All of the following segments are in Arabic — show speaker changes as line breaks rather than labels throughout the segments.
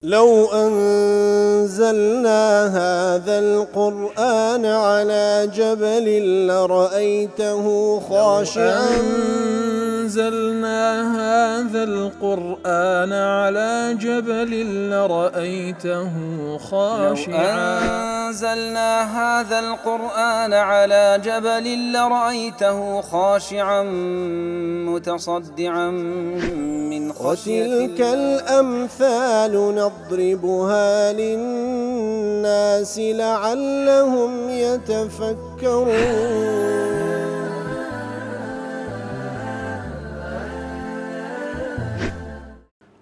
لو أنزلنا هذا القرآن على جبل لرأيته خاشعا
أنزلنا هذا القرآن على جبل لرأيته خاشعا
أنزلنا هذا القرآن على جبل لرأيته خاشعا متصدعا من خشية
وتلك الأمثال نضربها للناس لعلهم يتفكرون.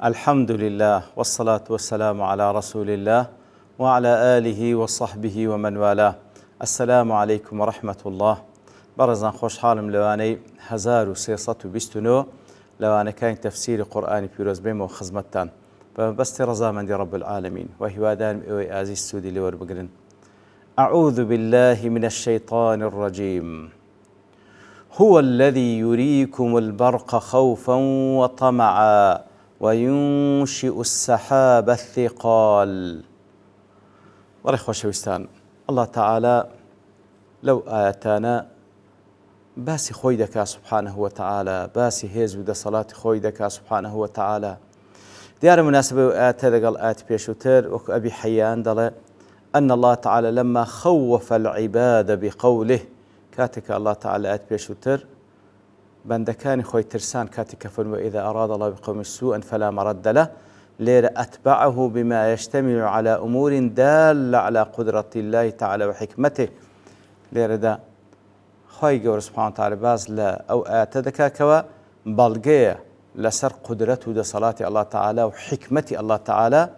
الحمد لله والصلاة والسلام على رسول الله وعلى آله وصحبه ومن والاه. السلام عليكم ورحمة الله. برزان خوش حالم لواني 1329 لواني كان تفسير قرآن بيروز بيم وخزمتان بس رزامندي رب العالمين وهوادان اوي ازي السودي لور بقرن. أعوذ بالله من الشيطان الرجيم. هو الذي يريكم البرق خوفا وطمعا وينشئ السحاب الثقال. وري خوشويستان الله تعالى لو آياتانا باسي خوي دكا سبحانه وتعالى باسي هيز ودا صلاة خوي دكا سبحانه وتعالى ديار مناسبة آياتا لقل آيات بيشوتر وكو أبي حيان دل أن الله تعالى لما خوف العباد بقوله كاتك الله تعالى آيات بيشوتر بندكاني خوي ترسان كاتك فرم وإذا أراد الله بقوم سوءا فلا مرد له لير أتبعه بما يشتمل على أمور دالة على قدرة الله تعالى وحكمته لير دا خوي جور سبحانه وتعالى باز لا أو آتدك كوا بلغية لسر قدرته دا صلاة الله تعالى وحكمة الله تعالى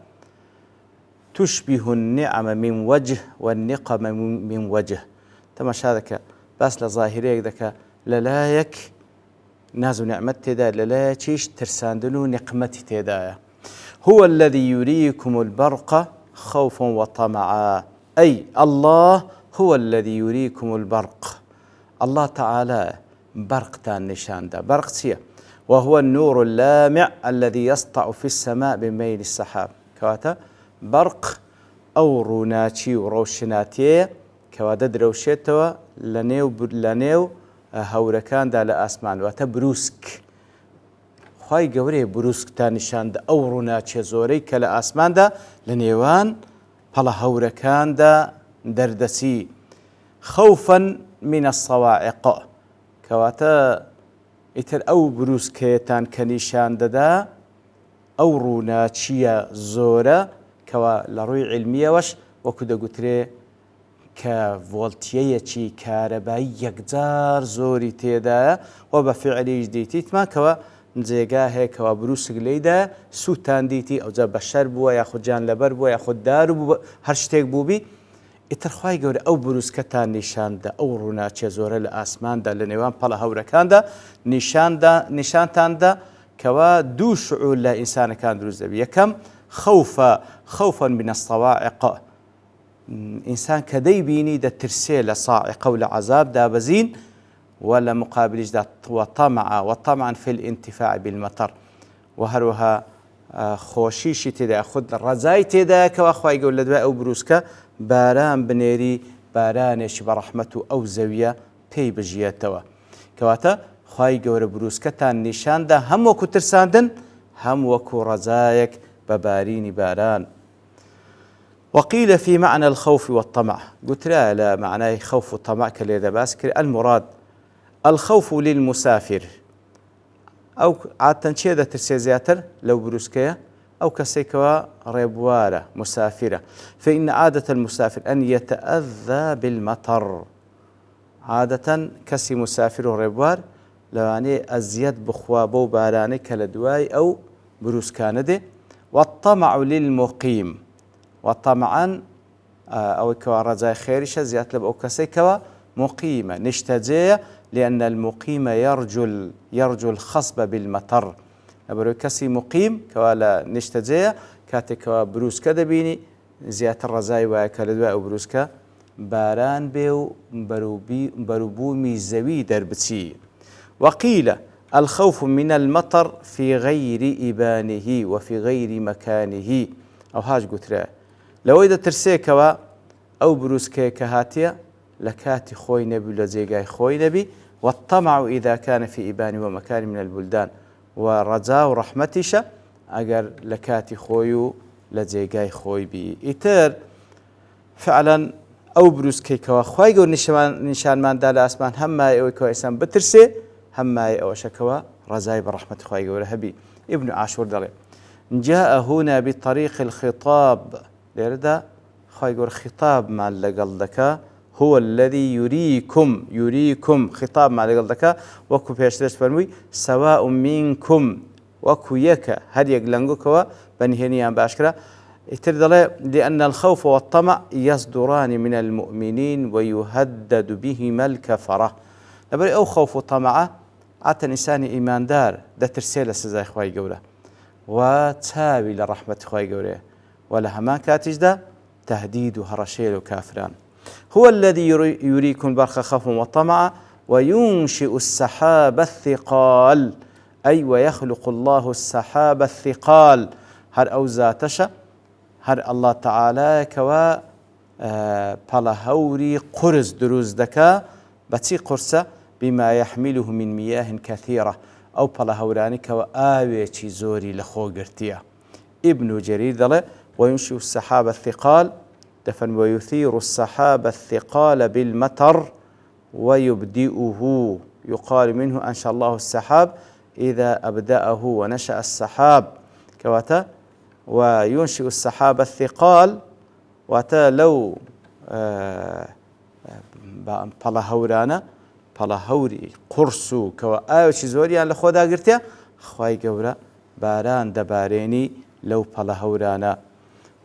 تشبه النعم من وجه والنقم من وجه. تماشاك بس لظاهريك دك للايك نازو نعمت تدا للايكيش ترساندنو نقمتي تدا. هو الذي يريكم البرق خوفا وطمعا أي الله هو الذي يريكم البرق. الله تعالى برق تان نشان دا برق سيه وهو النور اللامع الذي يسطع في السماء بميل السحاب. كواتا برق أو روناتي وروشناتي كواتا دروشيتوا لنيو هوركان دا لأسمان واتا بروسك خواهي قوري بروسك تانشان دا أو روناتي زوري كلا أسمان دا لنيوان بلا هوركان دا دردسي خوفا من الصواعق. كواتا إتر أو بروسكيتان كنيشان ددا أو روناتشيا زورا كوا لروي علمية وش وكدا قتري كفولتية كهربائي يقدار زوري تيدا وبفعلي جديتي ما كوا نزيقا هيك كوا بروسك ليدا سوتان ديتي أو زاب بشر بوا ياخد جان لبر بوا ياخد دار بوا هرشتيك بوبي إتر خواهي قولي أو بروسكتان نشان دا أو روناتشي زورة لآسمان دا لنيوان بلا هوركان دا نشان تان دا كوا دو شعور لا إنسان كان دروز دبي. يكم خوفا من الصواعق إنسان كدي بيني دا ترسيل صاعقة ولا عذاب دا بزين ولا مقابلش دا وطمعا في الانتفاع بالمطر وهروها خوشيشي تدا خد رزاي تدا كوا خواهي قولي دوا أو بروسكا باران بنيري بارانش برحمته أو زوية بي بجياتوا. كواتا خواهي قور بروسكتان نشان دا هم وكو ترساندن هم وكو رزايك ببارين باران. وقيل في معنى الخوف والطمع قلت لا معنى خوف والطمع كاليدا باسكر المراد الخوف للمسافر أو عادة شيء ترسي زياتر لو بروسكيا أو كسيكوا ريبوارة مسافرة فإن عادة المسافر أن يتأذى بالمطر. عادة كسي مسافر ريبوار لواني أزيد بخوابو باراني كالدواي أو بروسكاندي. والطمع للمقيم والطمعا أو كوا رزاي خيرشة زيادة لب أو كسيكوا مقيمة نشتجيه لأن المقيم يرجو الخصب بالمطر. أبرو كسي مقيم كوالا نشتجيه كاتك بروسكا دبيني زيادة الرزاي وكالدواء أو بروسكا باران بيو بروبومي زوي دربتي. وقيل الخوف من المطر في غير إبانه وفي غير مكانه أو هاج قترى لو إذا ترسيكوا أو بروسكي كهاتية لكاتي خوي نبي لزيجاي خوي نبي والطمع إذا كان في إبان ومكان من البلدان ورجاء ورحمتش أجر لكاتي خوي لزيجاي خوي بي إتر فعلا أو بروسكي كوا خوي جو نشان من دال أسمان هم أو كويسان بترسي هم أو شكوا رجاء برحمة خوي جو رهبي ابن عاشور دلي جاء هنا بطريق الخطاب لردا خوي جو خطاب مع اللقلدك هو الذي يريكم خطاب مع لقلدك وكو بيشترش فرمي سواء منكم وكو يكا هل يقلنقوا بنهنيان باشكرا اتردل لأن الخوف والطمع يصدران من المؤمنين ويهدد بهما الكفرة نبري أو خوف وطمع عطا إنسان إيمان دار دا ترسيل سزاي خواهي قوله وتابي لرحمة خواهي قوله ولا هما كاتج دا تهديد وهرشيل وكافران هو الذي يريكم برخ خوف وطمع وينشئ السحاب الثقال أي ويخلق الله السحاب الثقال هر أوزاتش هر الله تعالى كوا بلهوري قرز دروز دكا بتي قرصة بما يحمله من مياه كثيرة أو بلهوراني كوا آوي زوري لخوغرتيا ابن جرير دله وينشئ السحاب الثقال دفن ويثير السحاب الثقال بالمطر ويبدئه يقال منه أنشأ الله السحاب إذا أبدأه ونشأ السحاب كواتا وينشئ السحاب الثقال واتا لو بلهورانا بلهوري قرصو كوا آيوشي زوريان لخودا قرتيا خواهي قورا باران دباريني لو بلهورانا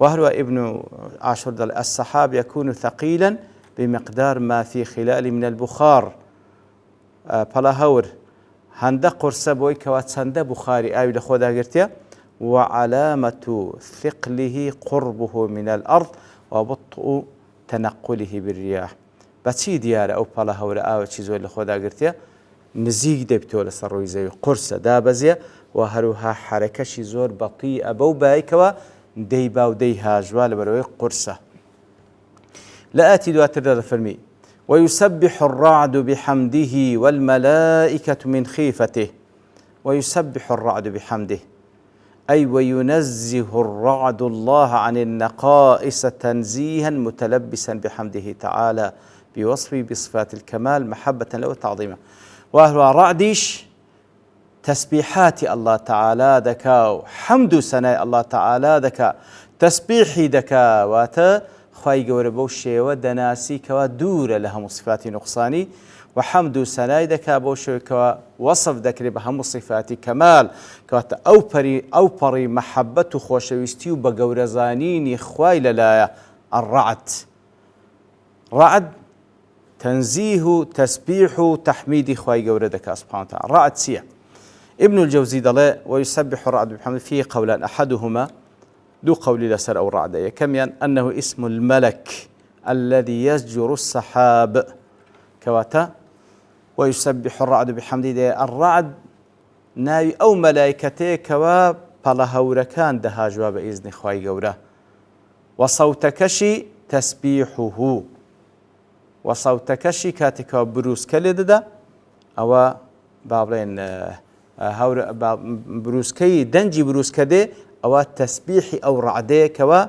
وهو ابن عاشور دل السحاب يكون ثقيلا بمقدار ما في خلال من البخار بلهور هند قرصة بوي كوات هند بخاري آيو لخودا قرتيا وعلامة ثقله قربه من الأرض وبطء تنقله بالرياح بچی دیاره او بلهور آو چیزوی لخودا قرتيا نزيق دبتو لسروي زي قرصة دابزيا وهروها حركة زور بطيئة بو بايكوا ديبا وديها جوال بروي قرصة لا آتي دواتر فرمي ويسبح الرعد بحمده والملائكة من خيفته ويسبح الرعد بحمده أي وينزه الرعد الله عن النقائص تنزيها متلبسا بحمده تعالى بوصفه بصفات الكمال محبة له وتعظيما وهو رعدش تسبيحات الله تعالى دكا حمد سناء الله تعالى دكا تسبيحي دكا واتا خواهي قول بوشي ودناسي كوا دور لهم صفات نقصاني وحمد سناء دكا بوشي كوا وصف ذكر بهم صفات كمال كواتا أوبري محبة خوشويستي وبقور زانيني خواهي للايا الرعد رعد تنزيه تسبيح تحميد خواهي قول دكا سبحانه وتعالى رعد سيا ابن الجوزي دله ويسبح الرعد بحمده فيه قولان أحدهما دو قول لسر أو رعد كميا أنه اسم الملك الذي يزجر السحاب كواتا ويسبح الرعد بحمده الرعد ناوي أو ملائكته كوا بلهوركان دها جواب إذن خواهي قوله وصوتكشي تسبيحه وصوتكشي كاتك بروس كالددا أو بابلين هور بروسكي دنجي بروسكدي أو تسبيحي أو رعدي كوا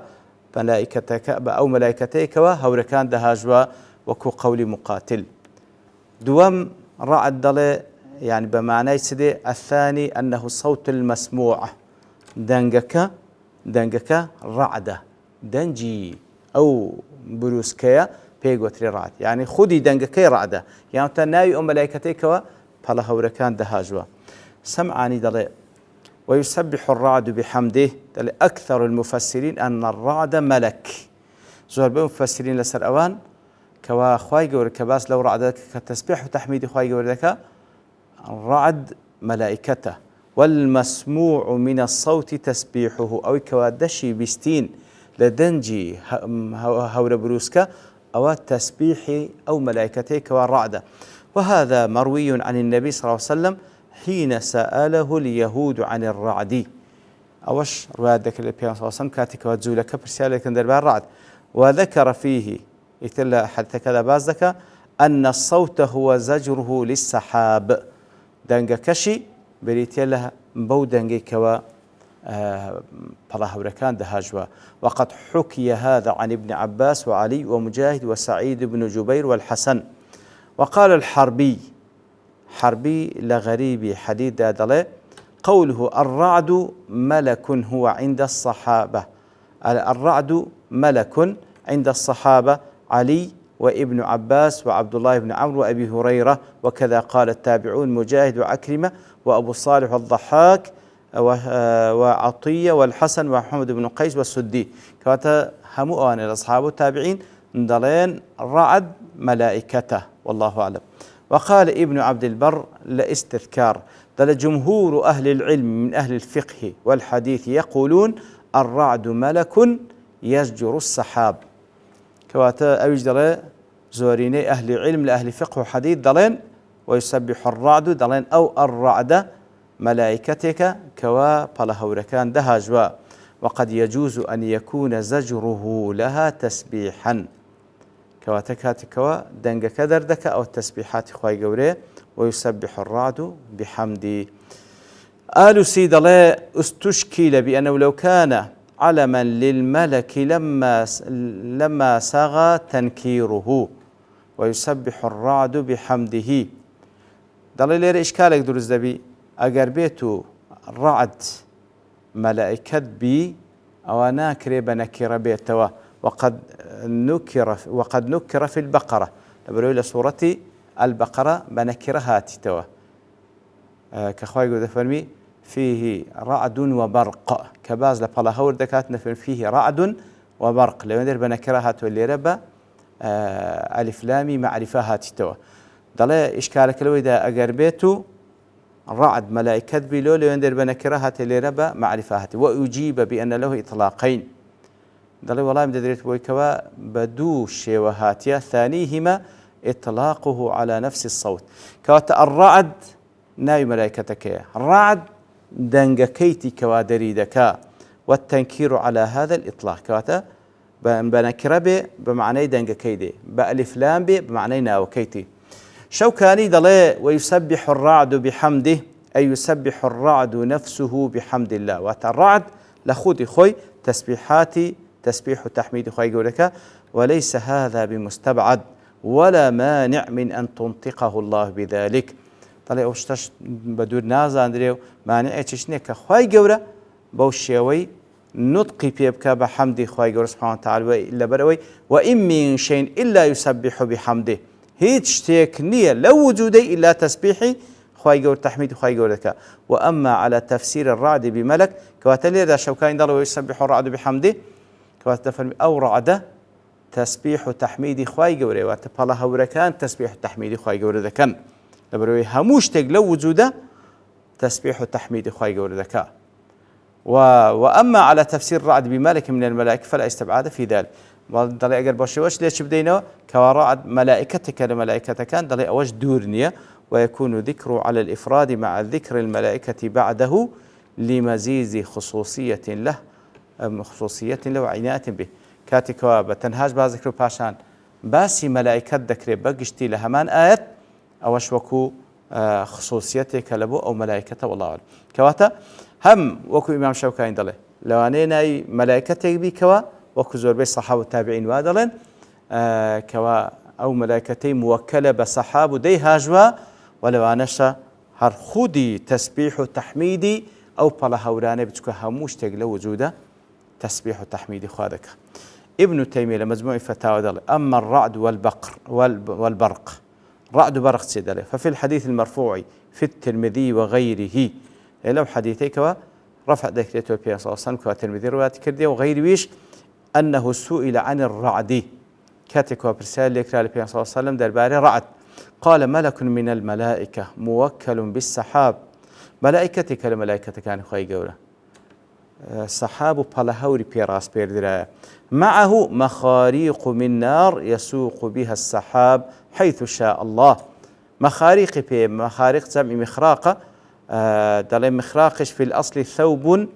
ملائكتك أو ملائكتي كوا هوركان دهاجوا وكو قول مقاتل دوام رعد دله يعني بمعنى سدي الثاني أنه الصوت المسموع دنجك رعدة دنجي أو بروسكيا بيغوتري رعد يعني خدي دنجكي رعدة يعني تناوي أو ملائكتي كوا بلا هوركان دهاجوا سمعاني دلي ويسبح الرعد بحمده دلي أكثر المفسرين أن الرعد ملك زور بمفسرين لسر أوان كوا خواي قور كباس لو رعدك كتسبيح وتحميد خواي قور ذكا الرعد ملائكته والمسموع من الصوت تسبيحه أو كوا دشي بستين لدنجي هور بروسكا أو تسبيحي أو ملائكته كوا رعدة وهذا مروي عن النبي صلى الله عليه وسلم حين سأله اليهود عن الرعد أوش روادك البيان صلى الله عليه وسلم كاتك وجولك برسالة كندر بالرعد وذكر فيه يتلا حتى كذا بازك أن الصوت هو زجره للسحاب دنجا كشي بريتيلها بو دنجي كوا بلاهوركان دهاجوا وقد حكي هذا عن ابن عباس وعلي ومجاهد وسعيد بن جبير والحسن. وقال الحربي لغريب حديث دادله قوله الرعد ملك هو عند الصحابة، الرعد ملك عند الصحابة علي وابن عباس وعبد الله بن عمرو وأبي هريرة، وكذا قال التابعون مجاهد وعكرمة وأبو صالح الضحاك وعطية والحسن ومحمد بن قيس والسدي. كواتا همو أوان الأصحاب التابعين ندلين رعد ملائكته والله أعلم. وقال ابن عبد البر لاستذكار دل جمهور أهل العلم من أهل الفقه والحديث يقولون الرعد ملك يزجر السحاب. كواتا أويج دل زوريني أهل العلم لأهل فقه وحديث دلين ويسبح الرعد دلين أو الرعد ملائكتك كوا بلهوركان دهاجوا. وقد يجوز أن يكون زجره لها تسبيحا كواتك كوا دنجا كدردك أو التسبيحات خواي قوري ويسبح الرعد بحمدي. آل سيد الله استشكل بأنه لو كان علما للملك لما سغى تنكيره ويسبح الرعد بحمده. دليل لير إشكالك درز دبي أجر بيتو الرعد ملائكة بي أو ناكر بنكر بيتوا وقد نكر في البقرة لبرو إلى سورة البقرة بنكرها تتوا كخواي قد فرمي فيه رعد وبرق كباز لبلاهور دكاتنا فيه رعد وبرق لو ندير بنكرها تولي ربا ألف لامي معرفها تتوا ضل إشكالك لو إذا أقربيتو رعد ملائكة بلو لو ندير بنكرها تولي ربا معرفها وأجيب بأن له إطلاقين ضل والله مدريت بويكوا بدو شيوهاتيا ثانيهما إطلاقه على نفس الصوت كوات الرعد ناي ملائكتك الرعد دنجكيتي كوادريدك والتنكير على هذا الإطلاق كواتا بنكربه بمعنى دنجكيدي بألف لام بمعنى ناوكيتي. شوكاني ضلي ويسبح الرعد بحمده أي يسبح الرعد نفسه بحمد الله. والرعد لخودي خوي تسبيحاتي تسبيح تحميد خوي قولك وليس هذا بمستبعد ولا مانع من أن تنطقه الله بذلك. طلع أوشتش بدور نازا أندريو مانع تشنيك خوي قولة بوشيوي نطقي بيبكى بحمد خوي قولة سبحانه وتعالى إلا بروي وإن من شيء إلا يسبح بحمده هيتش تيكنية لو وجودي إلا تسبيحي خوي قولة تحميد خوي قولك. وأما على تفسير الرعد بملك كواتلي ذا شوكاين ضل ويسبح الرعد بحمده كواتفرمي أو رعده تسبيح تحميد خوي قولة واتبالا هوركان تسبيح تحميد خوي قولة ذكان لبروي هموش تقلو وجوده تسبيح تحميد خوي قولة ذكاء. وأما على تفسير الرعد بملك من الملائكة فلا استبعاد في ذلك. ضلي أقل باشوش ليش بدينا كورعد ملائكتك لملائكتك كان ضلي أوش دورنيا ويكون ذكر على الإفراد مع ذكر الملائكة بعده لمزيد خصوصية له وعناية به. كاتك بتنهاج بذكر باشان باسي ملائكة ذكر بقشتي لهمان آيات أوش وكو خصوصيتك لبو أو ملائكته والله أعلم. كواتا هم وكو إمام شوكاين ضلي لو أنينا ملائكتك بي كوا وكو زور بي صحابة التابعين وادلين كوا أو ملائكتي موكلة بصحابة دي هاجوا ولو أنشا هر خودي تسبيح تحميدي أو بلا هوراني بتكو هموش تقلو وجوده تسبيح تحميدي خوادك. ابن تيمية لمجموع فتاوى ضلي أما الرعد والبرق رعد برق سيدله ففي الحديث المرفوع في الترمذي وغيره لو حديثي كوا رفع ذكرته النبي صلى الله عليه وسلم كوا الترمذي رواه كردي وغير ويش أنه سئل عن الرعد كاتك وبرسال لك النبي صلى الله عليه وسلم درباري رعد قال ملك من الملائكة موكل بالسحاب. ملائكتك لملائكتك كان خوي قوله سحاب بلهوري بيراس بيردرا معه مخاريق من نار يسوق بها السحاب حيث شاء الله. مخاريق بي مخاريق جمع مخراقة دلي مخراقش في الأصل ثوب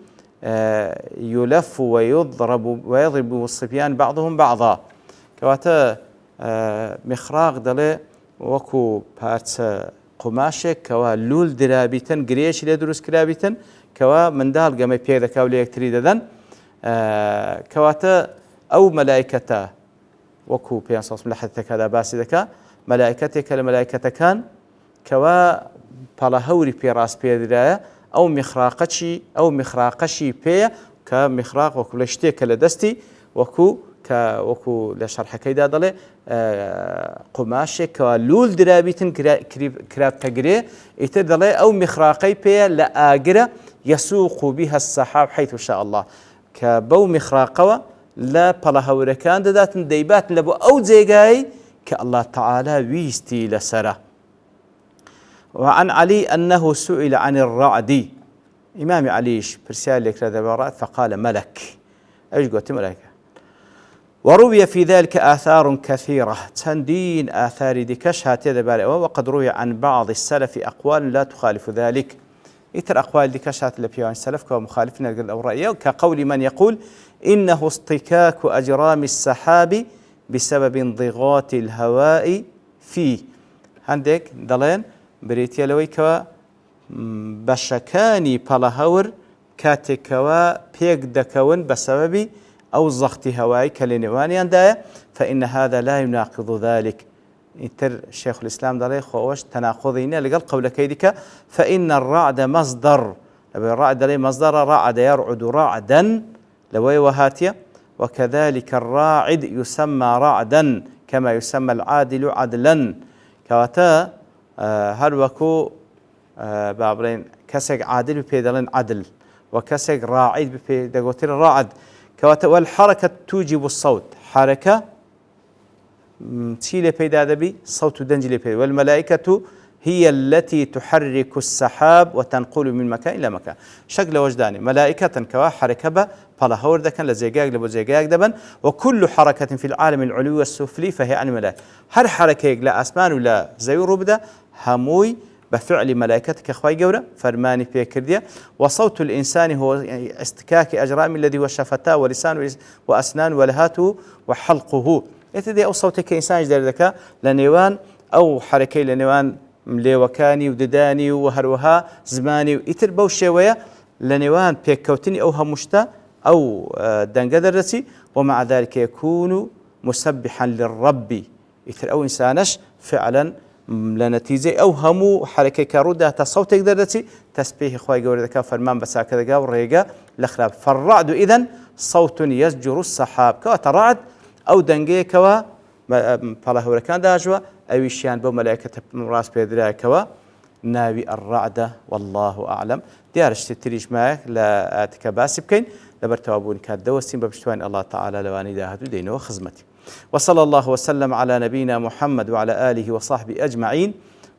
يلف ويضرب الصبيان بعضهم بعضا كواتا مخراق دلي وكو بارتس قماشك كوا لول درابيتن قريش لي دروس كرابيتن كوا مندال قمي بيدا كاولي يكتري ددن كواتا أو ملائكة وكو بيان صوص ملحدتك هذا باسي ذكا ملائكتك لملائكة كان كوا بلاهوري بيراس بيدرايا أو مخراقشي بيا كمخراق وكو لشتيك لدستي وكو لشرح كيدا دلي قماشك كوا لول درابيتن كراب تقري يتر دلي أو مخراقي بيا لآقرة يسوق بها السحاب حيث شاء الله كبو مخراقوا لا بلاهوري كان داتن ديبات لبو أو زيقاي كالله تعالى ويستي لسره. وعن علي أنه سئل عن الرعد إمام عليش برسال لك هذا الرعد فقال ملك إيش قلت ملكة. وروي في ذلك آثار كثيرة تندين آثار ديكش هاتذا بارئ وقد روي عن بعض السلف أقوال لا تخالف ذلك إتر أقوال ديكش هات لبيان السلف كمخالفنا أو رأيه كقول من يقول إنه اصطكاك أجرام السحاب بسبب انضغاط الهواء فيه عندك دلين بريتيا لويكوا بشكاني بلاهور كاتكوا بيك دكون بسبب أو ضغط هواء كالنواني عندها فإن هذا لا يناقض ذلك يتر شيخ الإسلام دلي خوش تناقضين لقال قول كيدك فإن الرعد مصدر الرعد دلي مصدر رعد يرعد رعدا لوي وهاتيا وكذلك الراعد يسمى رعدا كما يسمى العادل عدلا كواتا هل وكو بابرين كسك عادل بيدلن عدل وكسك راعد بيدغوتر راعد كواتا والحركة توجب الصوت حركة تيلي بيدا دبي صوت دنجلي بيدا والملائكة هي التي تحرك السحاب وتنقل من مكان إلى مكان شكل وجداني ملائكة كوا حركة بلاهور دكان لزيقاق لبو زيقاق دبن وكل حركة في العالم العلوي والسفلي فهي عن ملائكة هر حركة لا أسمان ولا زيورو بدا هموي بفعل ملائكتك أخوي جورة فرماني في كردية وصوت الإنسان هو استكاك أجرام الذي هو شفتاه ولسان وأسنان ولهاته وحلقه يتدي أو صوتك إنسان جدار ذكاء لنيوان أو حركة لنيوان مليوكاني ودداني وهروها زماني ويتر بوشيوية لنيوان بيكوتني أو همشتا أو دنقدرتي ومع ذلك يكون مسبحا للرب يتر أو إنسانش فعلا لنتيجة أو همو حركة كارودة تصوت قدرتي تسبيح إخوائي قولي ذكا فرمان بسا كذا وريقا الأخراب فالرعد إذن صوت يزجر السحاب كوا ترعد أو دنقي كوا فالله كان داجوا أو يشيان بو ملائكة راس بيدرا كوا ناوي الرعد والله أعلم ديارش تتريج معك لا أتكباسي بكين لبرتوابون كاد دوستين ببشتوان الله تعالى لواني داهدو دينو وخزمتي وصلى الله وسلم على نبينا محمد وعلى آله وصحبه أجمعين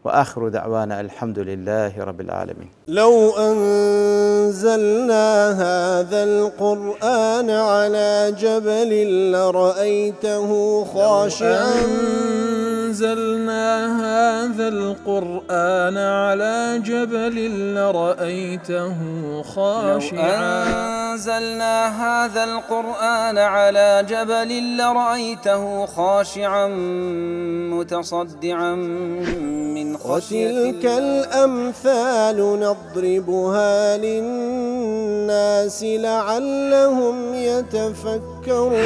وآخر دعوانا الحمد لله رب العالمين.
لو أنزلنا هذا القرآن على جبل لرأيته خاشعا
أنزلنا هذا القرآن على جبل لرأيته خاشعا
أنزلنا هذا القرآن على جبل لرأيته خاشعا متصدعا من
وتلك الأمثال نضربها للناس لعلهم يتفكرون